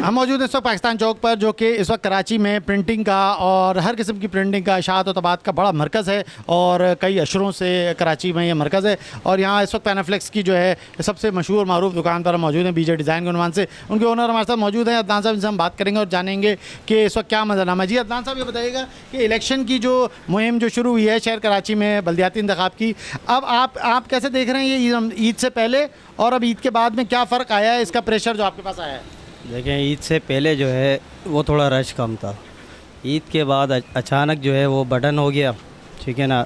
हम मौजूद हैं इस वक्त पाकिस्तान चौक पर, जो कि इस वक्त कराची में प्रिंटिंग का और हर किस्म की प्रिंटिंग का इशाअत और तबात का बड़ा मरकज़ है और कई अशरों से कराची में ये मरकज़ है। और यहाँ इस वक्त पैनाफ्लेक्स की जो है सबसे मशहूर मारूफ दुकान पर हम मौजूद हैं, बीजे डिज़ाइन के उन्वान से। उनके ओनर हमारे साथ मौजूद हैं, अदनान साहब, इनसे हम बात करेंगे और जानेंगे कि इस वक्त क्या मंजरनामा है। जी अदनान साहब, ये बताइएगा कि इलेक्शन की जो मुहिम जो शुरू हुई है शहर कराची में बल्दियाती इंतखाब की, अब आप कैसे देख रहे हैं ये ईद से पहले और अब ईद के बाद में क्या फ़र्क आया है, इसका प्रेशर जो आपके पास आया है? देखें, ईद से पहले जो है वो थोड़ा रश कम था। ईद के बाद अचानक जो है वो बटन हो गया, ठीक है ना।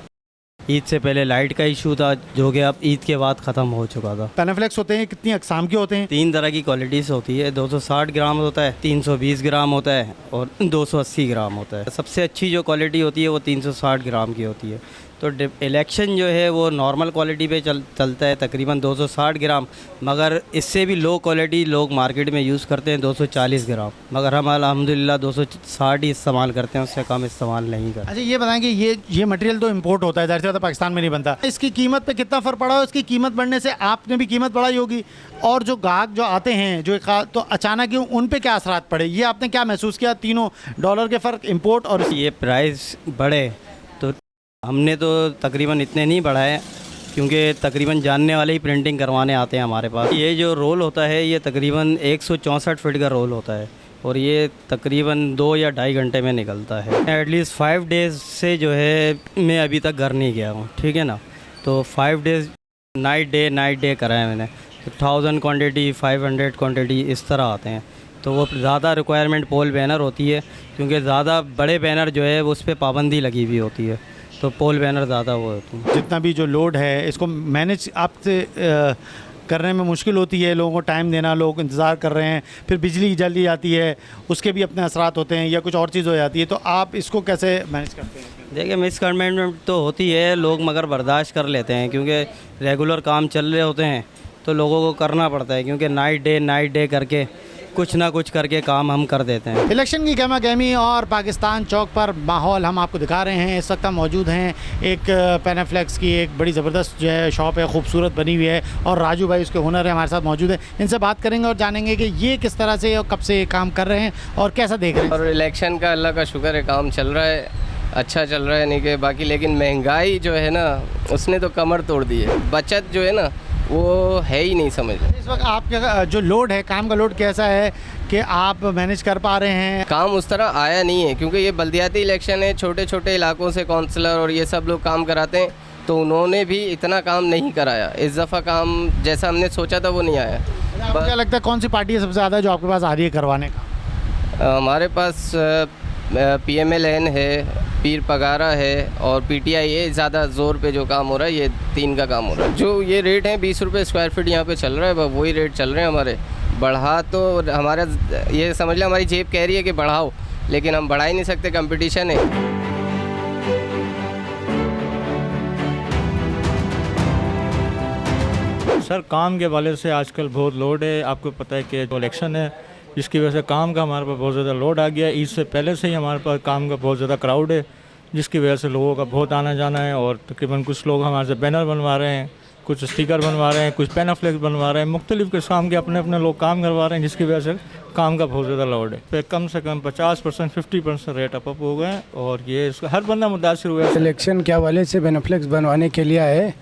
ईद से पहले लाइट का इशू था जो कि अब ईद के बाद ख़त्म हो चुका था। पैनाफ्लेक्स होते हैं कितनी अक़साम के होते हैं? 3 तरह की क्वालिटीज़ होती है। 260 ग्राम होता है, 320 ग्राम होता है और 280 ग्राम होता है। सबसे अच्छी जो क्वालिटी होती है वो 360 ग्राम की होती है। तो इलेक्शन जो है वो नॉर्मल क्वालिटी पे चलता है तकरीबन 260 ग्राम, मगर इससे भी लो क्वालिटी लोग मार्केट में यूज़ करते हैं 240 ग्राम, मगर हम अल्हम्दुलिल्लाह 260 ही इस्तेमाल करते हैं, उससे कम इस्तेमाल नहीं करते। अच्छा, ये बताएं कि ये मटेरियल तो इंपोर्ट होता है, ज़ाहिर सी बात है पाकिस्तान में नहीं बनता। इसकी कीमत पे कितना फ़र्क पड़ा हो? इसकी कीमत बढ़ने से आपने भी कीमत बढ़ाई होगी, और जो ग्राहक जो आते हैं जो तो अचानक ही उन पे क्या असरात पड़े, ये आपने क्या महसूस किया? $3 के फ़र्क इंपोर्ट और ये प्राइस बढ़े तो हमने तो तकरीबन इतने नहीं बढ़ाए, क्योंकि तकरीबन जानने वाले ही प्रिंटिंग करवाने आते हैं हमारे पास। ये जो रोल होता है ये तकरीबन 164 फीट का रोल होता है और ये तकरीबन 2 या 2.5 घंटे में निकलता है। एटलीस्ट 5 डेज़ से जो है मैं अभी तक घर नहीं गया हूँ, ठीक है ना। तो 5 डेज़ नाइट डे करा है मैंने। 1000 क्वान्टिटी 500 क्वान्टिटी इस तरह आते हैं। तो वो ज़्यादा रिक्वायरमेंट पोल बैनर होती है, क्योंकि ज़्यादा बड़े बैनर जो है वो उस पर पाबंदी लगी हुई होती है, तो पोल बैनर ज़्यादा वो होती है। जितना भी जो लोड है इसको मैनेज आपसे करने में मुश्किल होती है, लोगों को टाइम देना, लोग इंतज़ार कर रहे हैं, फिर बिजली जल्दी आती है, उसके भी अपने असरात होते हैं या कुछ और चीज़ हो जाती है, तो आप इसको कैसे मैनेज करते हैं? देखिए, मिसकमेंटमेंट तो होती है, लोग मगर बर्दाश्त कर लेते हैं, क्योंकि रेगुलर काम चल रहे होते हैं तो लोगों को करना पड़ता है, क्योंकि नाइट डे करके कुछ ना कुछ करके काम हम कर देते हैं। इलेक्शन की गहमा गहमी और पाकिस्तान चौक पर माहौल हम आपको दिखा रहे हैं। इस वक्त हम मौजूद हैं एक पैनाफ्लेक्स की एक बड़ी ज़बरदस्त जो है शॉप है, खूबसूरत बनी हुई है, और राजू भाई उसके हुनर है हमारे साथ मौजूद है। इनसे बात करेंगे और जानेंगे कि ये किस तरह से और कब से काम कर रहे हैं और कैसा देख रहे हैं। और इलेक्शन का अल्लाह का शुक्र है, काम चल रहा है, अच्छा चल रहा है, नहीं कि बाकी, लेकिन महंगाई जो है ना उसने तो कमर तोड़ दी है। बचत जो है ना वो है ही नहीं समझ। इस वक्त आपका जो लोड है, काम का लोड कैसा है कि आप मैनेज कर पा रहे हैं? काम उस तरह आया नहीं है, क्योंकि ये बल्दियाती इलेक्शन है, छोटे छोटे इलाकों से काउंसलर और ये सब लोग काम कराते हैं, तो उन्होंने भी इतना काम नहीं कराया। इस दफ़ा काम जैसा हमने सोचा था वो नहीं आया। आपको क्या लगता है कौन सी पार्टी है सबसे ज़्यादा जो आपके पास आ रही है करवाने का? हमारे पास PMLN है, पीर पगारा है और PTI है। ज़्यादा ज़ोर पे जो काम हो रहा है ये 3 का काम हो रहा है। जो ये रेट है 20 रुपये स्क्वायर फीट यहाँ पे चल रहा है, वही रेट चल रहे हैं हमारे। बढ़ा तो हमारा ये समझ लो हमारी जेब कह रही है कि बढ़ाओ, लेकिन हम बढ़ा ही नहीं सकते, कंपटीशन है। सर, काम के हवाले से आजकल बहुत लोड है। आपको पता है कि इलेक्शन है, जिसकी वजह से काम का हमारे पास बहुत ज़्यादा लोड आ गया है। ईद से पहले से ही हमारे पास काम का बहुत ज़्यादा क्राउड है, जिसकी वजह से लोगों का बहुत आना जाना है। और तकरीबन कुछ लोग हमारे से बैनर बनवा रहे हैं, कुछ स्टिकर बनवा रहे हैं, कुछ पैनाफ्लेक्स बनवा रहे हैं, मुख्तलिफ़ किस्म के अपने अपने लोग काम करवा रहे हैं, जिसकी वजह से काम का बहुत ज़्यादा लोड है। फिर कम से कम 50% 50% रेट अप हो गए हैं और ये इसका हर बंदा मुतासिर हुआ है। इलेक्शन के हवाले से पैनाफ्लेक्स बनवाने के लिए आए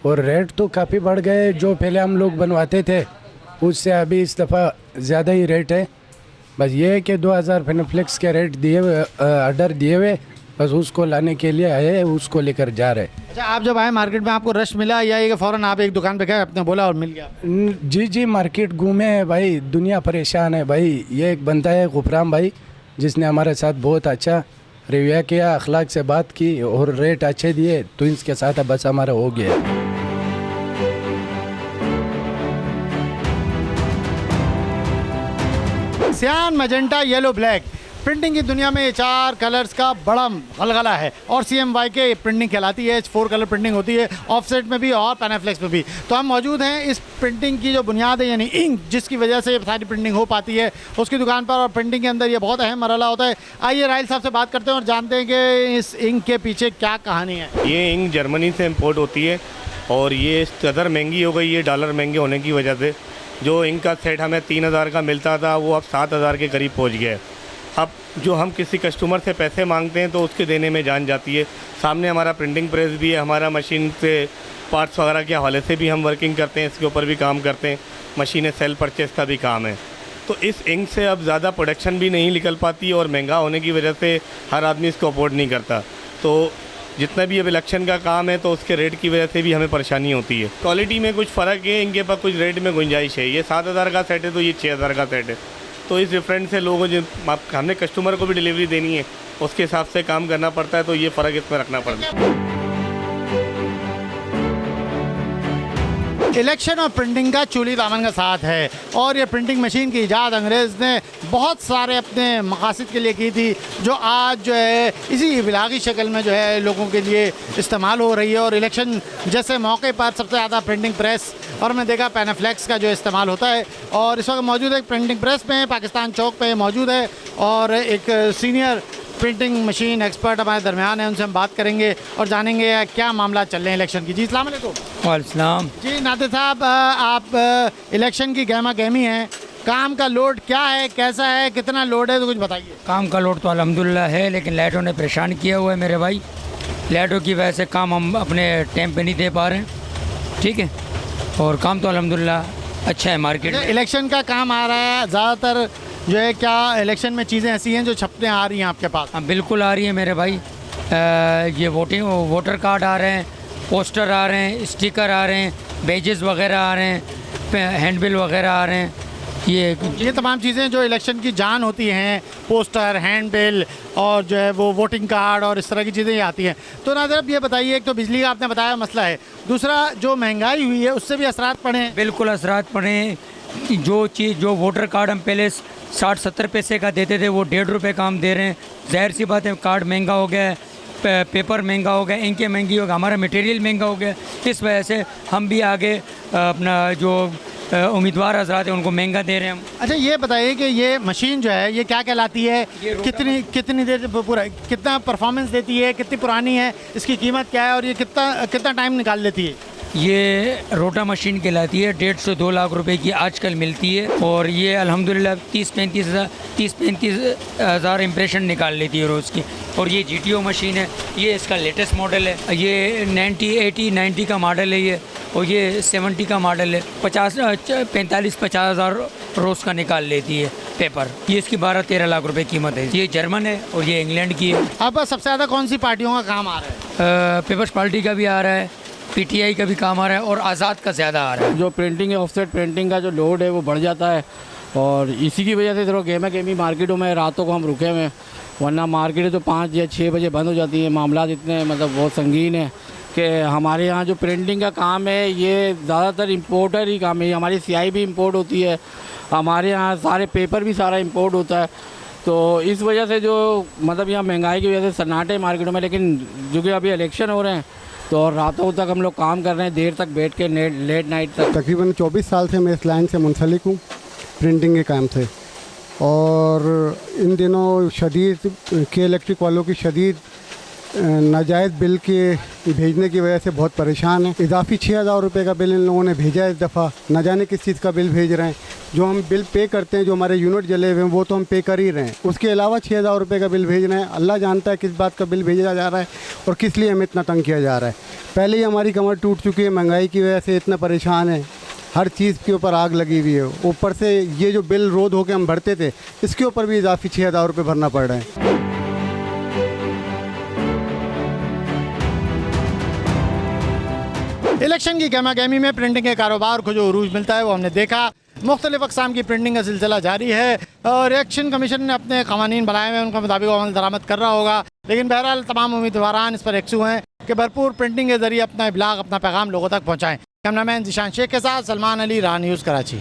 और रेट तो काफ़ी बढ़ गए। जो पहले हम लोग बनवाते थे उससे अभी इस दफ़ा ज़्यादा ही रेट है। बस ये है कि 2000 पैनाफ्लेक्स के रेट दिए हुए, ऑर्डर दिए हुए, बस उसको लाने के लिए आए, उसको लेकर जा रहे। अच्छा, आप जब आए मार्केट में आपको रश मिला या ये फ़ौरन आप एक दुकान पे गए, आपने बोला और मिल गया? जी मार्केट घूमे हैं भाई, दुनिया परेशान है भाई। ये एक बंदा है गुफरान भाई, जिसने हमारे साथ बहुत अच्छा रिव्यू किया, अखलाक से बात की और रेट अच्छे दिए, तो इसके साथ बस हमारा हो गया। सियान, मैजेंटा, येलो, ब्लैक, प्रिंटिंग की दुनिया में 4 कलर्स का बड़ा गलगला है और CMYK प्रिंटिंग कहलाती है। 4 कलर प्रिंटिंग होती है, ऑफसेट में भी और पैनाफ्लेक्स में भी। तो हम मौजूद हैं इस प्रिंटिंग की जो बुनियाद है, यानी इंक, जिसकी वजह से सारी प्रिंटिंग हो पाती है उसकी दुकान पर, और प्रिंटिंग के अंदर ये बहुत अहम मरहला होता है। आइए राहिल साहब से बात करते हैं और जानते हैं कि इस इंक के पीछे क्या कहानी है। ये इंक जर्मनी से इम्पोर्ट होती है और ये कदर महंगी हो गई है डॉलर महंगे होने की वजह से। जो इंक का सेट हमें 3000 का मिलता था वो अब 7000 के करीब पहुंच गया है। अब जो हम किसी कस्टमर से पैसे मांगते हैं तो उसके देने में जान जाती है। सामने हमारा प्रिंटिंग प्रेस भी है, हमारा मशीन से पार्ट्स वगैरह के हवाले से भी हम वर्किंग करते हैं, इसके ऊपर भी काम करते हैं, मशीनें सेल परचेस का भी काम है। तो इस इंक से अब ज़्यादा प्रोडक्शन भी नहीं निकल पाती और महंगा होने की वजह से हर आदमी इसको अफोर्ड नहीं करता। तो जितना भी अब इलेक्शन का काम है तो उसके रेट की वजह से भी हमें परेशानी होती है। क्वालिटी में कुछ फ़र्क है, इनके पास कुछ रेट में गुंजाइश है। ये 7000 का सेट है तो ये 6000 का सेट है। तो इस डिफरेंट से लोगों जो हमने कस्टमर को भी डिलीवरी देनी है उसके हिसाब से काम करना पड़ता है, तो ये फ़र्क इसमें रखना पड़ता है। इलेक्शन और प्रिंटिंग का चूली दामन का साथ है और ये प्रिंटिंग मशीन की ईजाद अंग्रेज़ ने बहुत सारे अपने मकासद के लिए की थी, जो आज जो है इसी इबलागी शक्ल में जो है लोगों के लिए इस्तेमाल हो रही है। और इलेक्शन जैसे मौके पर सबसे ज़्यादा प्रिंटिंग प्रेस और मैं देखा पैनाफ्लेक्स का जो इस्तेमाल होता है। और इस वक्त मौजूद है प्रिंटिंग प्रेस में, पाकिस्तान चौक पे मौजूद है और एक सीनियर प्रिंटिंग मशीन एक्सपर्ट हमारे दरमियान है, उनसे हम बात करेंगे और जानेंगे क्या मामला चल रहे हैं इलेक्शन की। जी अस्सलाम वालेकुम। वालेकुम। जी नाते साहब, आप इलेक्शन की गहमा गहमी हैं, काम का लोड क्या है, कैसा है, कितना लोड है, तो कुछ बताइए। काम का लोड तो अल्हम्दुलिल्लाह है, लेकिन लाइटों ने परेशान किया हुआ है मेरे भाई। लाइटों की वजह से काम हम अपने टाइम पे नहीं दे पा रहे हैं, ठीक है। और काम तो अल्हम्दुलिल्लाह अच्छा है मार्केट में। इलेक्शन का काम आ रहा है ज़्यादातर जो है, क्या इलेक्शन में चीज़ें ऐसी हैं जो छपने आ रही हैं आपके पास? हाँ बिल्कुल आ रही है मेरे भाई। ये वोटर कार्ड आ रहे हैं, पोस्टर आ रहे हैं, स्टिकर आ रहे हैं, बेजेस वगैरह आ रहे हैं, हैंडबिल वगैरह आ रहे हैं। ये तमाम चीज़ें जो इलेक्शन की जान होती हैं, पोस्टर, हैंडबिल और जो है वो वोटिंग कार्ड और इस तरह की चीज़ें आती हैं। तो नाज़र अब ये बताइए, एक तो बिजली का आपने बताया मसला है, दूसरा जो महंगाई हुई है उससे भी असरात पड़े हैं? बिल्कुल असरात पड़े हैं। जो वोटर कार्ड हम पहले 60-70 पैसे का देते थे वो 1.5 रुपये का हम दे रहे हैं। ज़ाहिर सी बात है, कार्ड महंगा हो गया है, पेपर महंगा हो गया, इंकें महंगी हो गई, हमारा मटेरियल महंगा हो गया। इस वजह से हम भी आगे अपना जो उम्मीदवार हजरात हैं उनको महंगा दे रहे हैं हम। अच्छा ये बताइए कि ये मशीन जो है ये क्या कहलाती है, कितनी देर पूरा कितना परफॉर्मेंस देती है, कितनी पुरानी है, इसकी कीमत क्या है और ये कितना टाइम निकाल लेती है? ये रोटा मशीन कहलाती है, 1.5 से 2 लाख रुपए की आजकल मिलती है और ये अल्हम्दुलिल्लाह 30-35 हज़ार इम्प्रेशन निकाल लेती है रोज़ की। और ये GTO मशीन है, ये इसका लेटेस्ट मॉडल है। ये 90 का मॉडल है ये, और ये 70 का मॉडल है। 45-50 हज़ार रोज़ का निकाल लेती है पेपर। ये इसकी 12-13 लाख रुपए कीमत है। ये जर्मन है और ये इंग्लैंड की है। अब सबसे ज़्यादा कौन सी पार्टियों का काम आ रहा है? पीपल्स पार्टी का भी आ रहा है, PTI का भी काम आ रहा है और आज़ाद का ज़्यादा आ रहा है। जो प्रिंटिंग है, ऑफसेट प्रिंटिंग का जो लोड है वो बढ़ जाता है और इसी की वजह से थोड़ा गेमा गेमी मार्केटों में रातों को हम रुके हुए हैं, वरना मार्केटें तो 5 या 6 बजे बंद हो जाती है। मामला इतने मतलब बहुत संगीन है कि हमारे यहाँ जो प्रिंटिंग का काम है ये ज़्यादातर इम्पोर्टर ही काम है। हमारी स्याही भी इम्पोर्ट होती है, हमारे यहाँ सारे पेपर भी सारा इम्पोर्ट होता है। तो इस वजह से जो मतलब यहाँ महंगाई की वजह से सन्नाटे मार्केटों में, लेकिन जो कि अभी इलेक्शन हो रहे हैं तो रातों तक हम लोग काम कर रहे हैं, देर तक बैठ के लेट नाइट तक। तकरीबन 24 साल से मैं इस लाइन से मुंसलिक हूँ, प्रिंटिंग के काम से। और इन दिनों शदीद के इलेक्ट्रिक वालों की शदीद नाजायज़ बिल के भेजने की वजह से बहुत परेशान है। इजाफी 6000 रुपये का बिल इन लोगों ने भेजा है इस दफ़ा, न जाने किस चीज़ का बिल भेज रहे हैं। जो हम बिल पे करते हैं, जो हमारे यूनिट जले हुए हैं वो तो हम पे कर ही रहे हैं, उसके अलावा 6000 रुपये का बिल भेज रहे हैं। अल्लाह जानता है किस बात का बिल भेजा जा रहा है और किस लिए हमें इतना तंग किया जा रहा है। पहले ही हमारी कमर टूट चुकी है, महंगाई की वजह से इतना परेशान है, हर चीज़ के ऊपर आग लगी हुई है। ऊपर से ये जो बिल रोज़ होकर हम भरते थे, इसके ऊपर भी इजाफी 6000 रुपये भरना पड़ रहा है। इलेक्शन की गहमा गहमी में प्रिंटिंग के कारोबार को जो उरूज मिलता है वो हमने देखा। मुख्तलिफ अक़साम की प्रिंटिंग का सिलसिला जारी है और इलेक्शन कमीशन ने अपने क़वानीन बनाए हुए हैं, उनके मुताबिक अमल दरामद कर रहा होगा। लेकिन बहरहाल तमाम उम्मीदवारान इस पर यकसू हैं कि भरपूर प्रिंटिंग के ज़रिए अपना इब्लाग, अपना पैगाम लोगों तक पहुँचाएँ। कैमरामैन ज़ीशान शेख के साथ सलमान अली, राह न्यूज़, कराची।